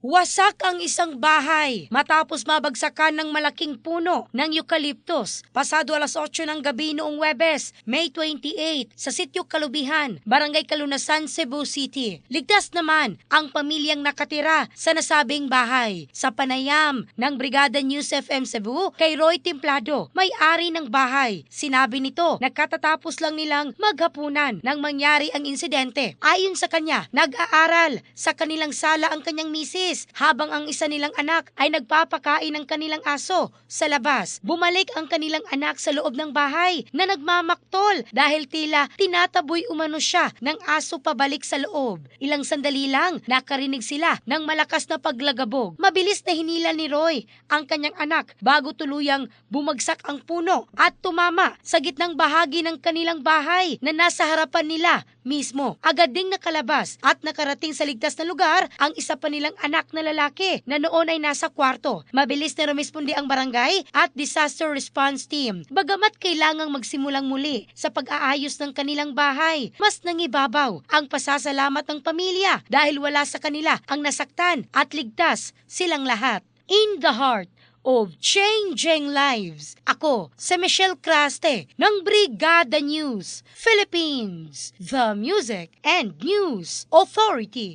Wasak ang isang bahay matapos mabagsakan ng malaking puno ng eucalyptus pasado alas 8 ng gabi noong Huwebes, May 28 sa Sitio Kalubihan, Barangay Kalunasan, Cebu City. Ligtas naman ang pamilyang nakatira sa nasabing bahay. Sa panayam ng Brigada News FM Cebu kay Roy Templado, may-ari ng bahay, sinabi nito na katatapos lang nilang maghapunan nang mangyari ang insidente. Ayon sa kanya, nag-aaral sa kanilang sala ang kanyang misis habang ang isa nilang anak ay nagpapakain ng kanilang aso sa labas. Bumalik ang kanilang anak sa loob ng bahay na nagmamaktol dahil tila tinataboy umano siya ng aso pabalik sa loob. Ilang sandali lang nakarinig sila ng malakas na paglagabog. Mabilis na hinila ni Roy ang kanyang anak bago tuluyang bumagsak ang puno at tumama sa gitnang bahagi ng kanilang bahay na nasa harapan nila mismo. Agad ding nakalabas at nakarating sa ligtas na lugar ang isa pa nilang anak na lalaki na noon ay nasa kwarto. Mabilis na rumispondi ang barangay at disaster response team. Bagamat kailangang magsimulang muli sa pag-aayos ng kanilang bahay, mas nangibabaw ang pasasalamat ng pamilya dahil wala sa kanila ang nasaktan at ligtas silang lahat. In the heart of changing lives. Ako, si Michelle Craste ng Brigada News Philippines, the Music and News Authority.